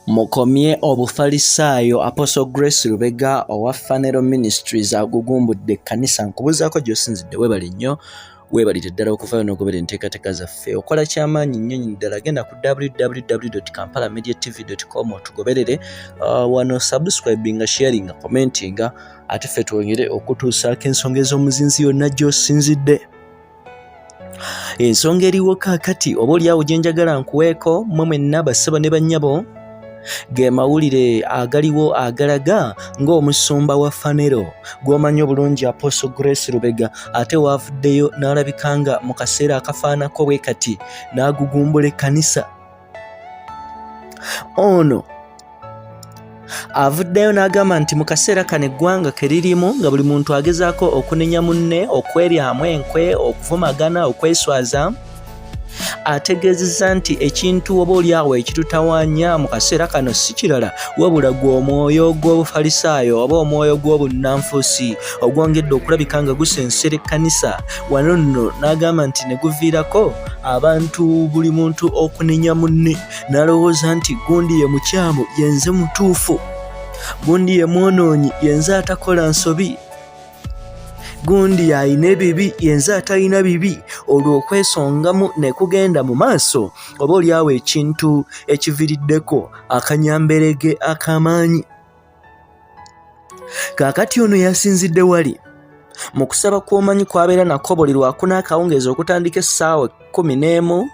Mukomye obufalisaayo Apostle Grace Lubega owa Funeral Ministries agugumbudde ekkanisa nkubuzaako gy'osinzidde weebale nnyo weebalire ddala okuvaayo n'ogobera enteekateeka zaffe okola ky'amaanyi nnyo ddala genda ku www.kampalamediatv.com otugoberere wano subscribinga sharinga commentinga ate ffe twongere okutuusaako ensonga ez'omuzinzi yonna gy'osinzidde. Ensonga eriwo kaakati oba oliawo gye njagala nkuweeko mmwe mwenna bassebo ne bannyabo ge mawulire agaliwo agalaga ng'omusumba wa Funeral gw'omanyi obulungi Apostle Grace Lubega ate waavuddeyo n'alabikanga mu kaseera akafaanako bwe kati n'agugumbula ekkanisa. Ono avuddeyo n'agamba nti mu kaseera kano eggwanga ke lirimu nga buli muntu agezaako okunenya munne, okweryamu enkwe, okuvumagana, okweswaza, ategeezezza nti ekintu oba oliawo ekitutawaanya mu kaseera kano si kirala wabula gw'omwoyo gw'obufalisaayo oba omwoyo gw'obunanfuusi ogwongedde okulabika nga gusensera ekkanisa. Wano nno n'agamba nti ne guviirako abantu buli muntu okunenya munne n'alowooza nti gundi ye mukyamu yenze mutuufu, gundi ye mwonoonyi yenze atakola nsobi, gundi ayina ebibi yenze atalina bibi. Olwo okwesongamu ne kugenda mu maaso oba oliawo ekintu ekiviriddeko akanyamberege ak'amaanyi. Kaakati ono yasinzidde wali mu kusaba kw'omanyi kwabeera nako buli lwakuna akawungeezi okutandika essaawa 11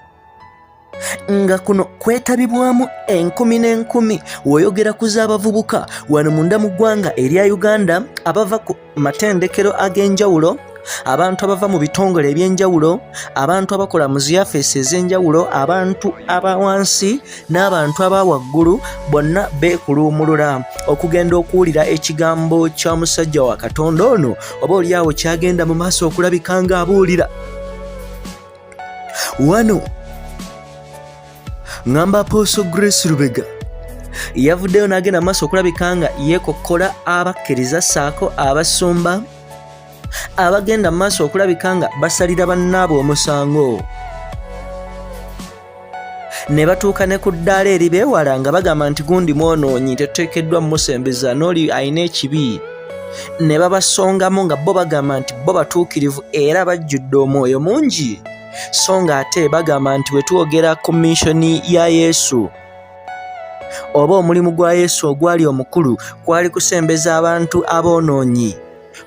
nga kuno kwetabibwamu 10,000 w'oyogera ku z'abavubuka wano munda mu ggwanga erya Uganda abava ku matendekero ag'enjawulo, abantu abava mu bitongole eby'enjawulo, abantu abakola mu ziyafeesi ez'enjawulo, abantu abawansi n'abantu abawaggulu bonna beekuluumulula okugenda okuwulira ekigambo ky'omusajja wa Katonda ono oba oliawo kyagenda mu maaso okulabika nga abuulira. Wano ngamba Apostle Grace Lubega yavuddeyo n'agenda mu maaso okulabika nga yeekokkola abakkiriza ssaako abasumba abagenda mu maaso okulabika nga basalira bannaabwe omusango, ne batuuka ne ku ddaala eri beewala nga bagamba nti gundi mwonoonyi tetuteekeddwa mumusembeza n'oli ayina ekibi, ne babasongamu nga bo bagamba nti bo batuukirivu era bajjudde omwoyo mungi, so nga ate bagamba nti bwe twogera ku missoni ya Yesu oba omulimu gwa Yesu ogwali omukulu kwali kusembeza abantu aboonoonyi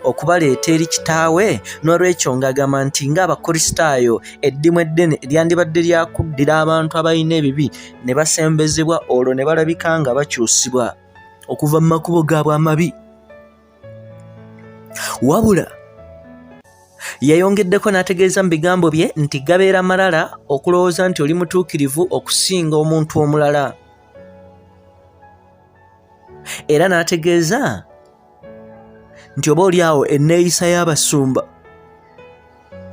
okubaleeta eri kitaawe. N'olwekyo ng'agamba nti ng'abakristaayo eddimu eddene lyandibadde lyakuddira abantu abalina ebibi ne basembezebwa, olwo ne balabika nga bakyusibwa okuva mu makubo gaabwe amabi. Wabula yayongeddeko n'ategeeza mu bigambo bye nti gabeera malala okulowooza nti oli mutuukirivu okusinga omuntu omulala, era n'ategeeza nti oba oliawo enneeyisa y'abasumba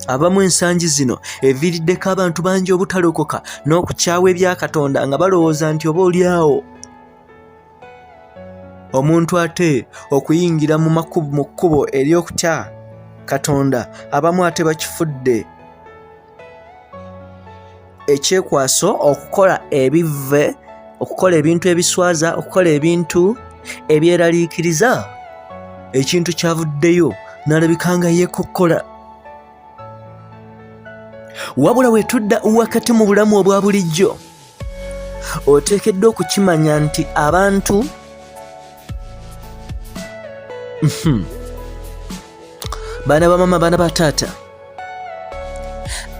abamu ensangi zino eviiriddeko abantu bangi obutalokoka n'okukyawa ebya Katonda nga balowooza nti oba oliawo omuntu ate okuyingira mu kkubo ery'okutya Katonda abamu ate bakifudde ekyekwaso okukola ebivve, okukola ebintu ebiswaza, okukola ebintu ebyeraliikiriza. Ekintu kyavuddeyo n'alabika nga yeekokkola. Wabula wetudda wakati mu bulamu obwa bulijjo oteekeddwa okukimanya nti abantu baana bamama, baana bataata,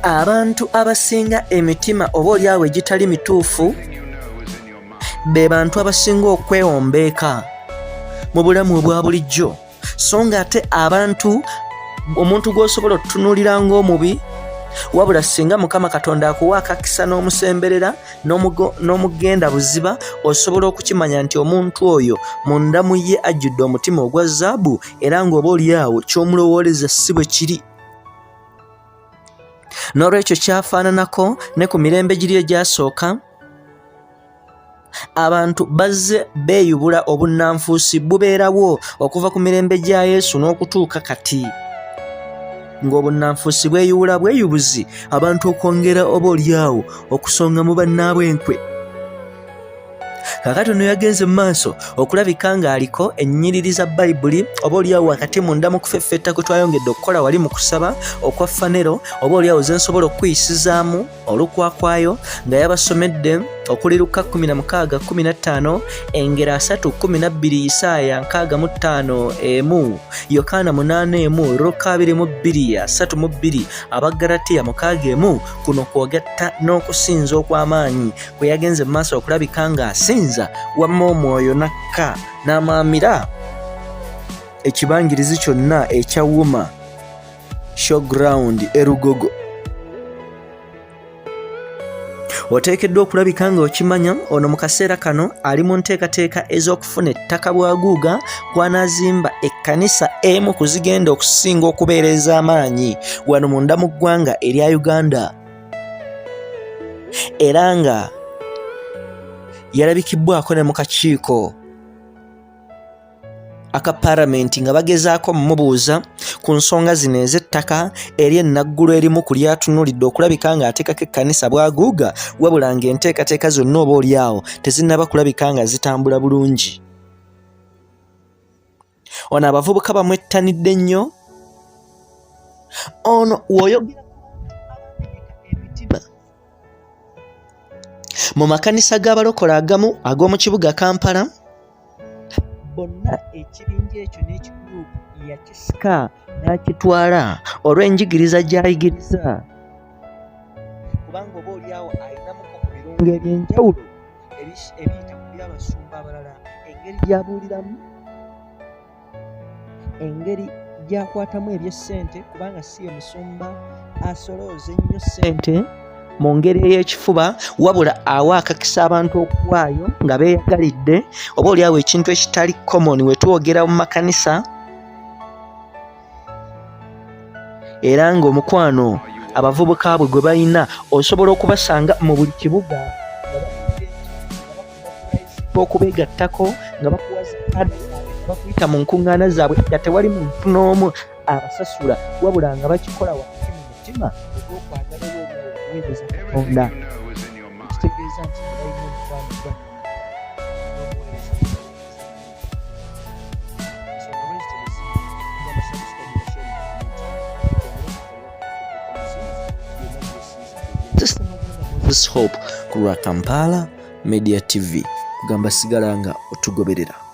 abantu abasinga emitima oba oliawo egitali mituufu be bantu abasinga okwewombeeka mu bulamu obwa bulijjo, so nga ate abantu omuntu gw'osobola okutunuulira ng'omubi wabula singa Mukama Katonda akuwa akakisa n'omusemberera n'omugenda buziba osobola okukimanya nti omuntu oyo munda mu ye ajjudde omutima ogwa zaabu era ng'oba oliawo ky'omulowooleza si bwe kiri. N'olwekyo kyafaananako ne ku mirembe giri egyasooka abantu bazze beeyubula obunnanfuusi bubeerawo okuva ku mirembe gya Yesu n'okutuuka kati. ng'obunnanfuusi bweyuula bweyubuzi abantu okwongera oba oliawo okusonga mu bannaabwe enkwe. Kakati ono yagenze mu maaso okulabika ng'aliko ennyiriri za Bayibuli oba oliawo wakati munda mu kufeffetta kwe twayongedde okukola wali mu kusaba okwa fanero oba oliawo ze nsobola okuyisizaamu olukwakwayo nga yabasomedde okuli Luka 16:15 engero 3:12 Isaaya 65:1 Yokaana 8:1 Luka 2:3 Abagalatiya 6:1 kuno kwogatta n'okusinza okw'amaanyi kwe yagenze mu maaso okulabika ng'asinza wamma omwoyo nakka n'amaamira ekibangirizi kyonna ekya Wuma showground erugogo. Oteekeddwa okulabika nga okimanya ono mu kaseera kano ali mu nteekateeka ez'okufuna ettaka bwaguuga kw'anaazimba ekkanisa emu ku zigenda okusinga okubeera ez'amaanyi wano munda mu ggwanga erya Uganda, era nga yalabikibbwako ne mu kakiiko aka paalamenti nga bagezaako mumubuuza ku nsonga zino ez'ettaka eri ennaggulu erimu ku lyatunuulidde okulabika ng'ateekako ekkanisa bwaguuga wabula ng'enteekateeka zonna oba oliawo tezinnaba kulabika nga zitambula bulungi. Ono abavubuka bamwettanidde nnyo. Ono w'oyogera emitima mu makanisa g'abalokole agamu ag'omu kibuga Kampala, bonna ekibinja ekyo n'ekigurupu yakisika n'akitwala olw'enjigiriza gy'ayigiriza, kubanga oba oliawo ayinamuko ku birungo eby'enjawulo ebiyita ku by'abasumba abalala, engeri gy'abuuliramu, engeri gy'akwatamu eby'essente, kubanga si ye musumba asolooza ennyo ssente mu ngeri ey'ekifuba wabula awa akakisa abantu okuwaayo nga beeyagalidde, oba oliawo ekintu ekitali common we twogera mu makanisa. Era ng'omukwano abavubuka bwe gwe balina osobola okubasanga mu buli kibuga okubeegattako nga bakuwa zikaadi bakuyita mu nkuŋŋaana zaabwe nga tewali muntu n'omu abasasula wabula nga bakikola wakati mu mutima ogw'okwagala okuweereza Katonda. Ekitegeeza nti balina omukwano gwa Hope ku lwa Kampala Media TV kugamba sigala nga otugoberera.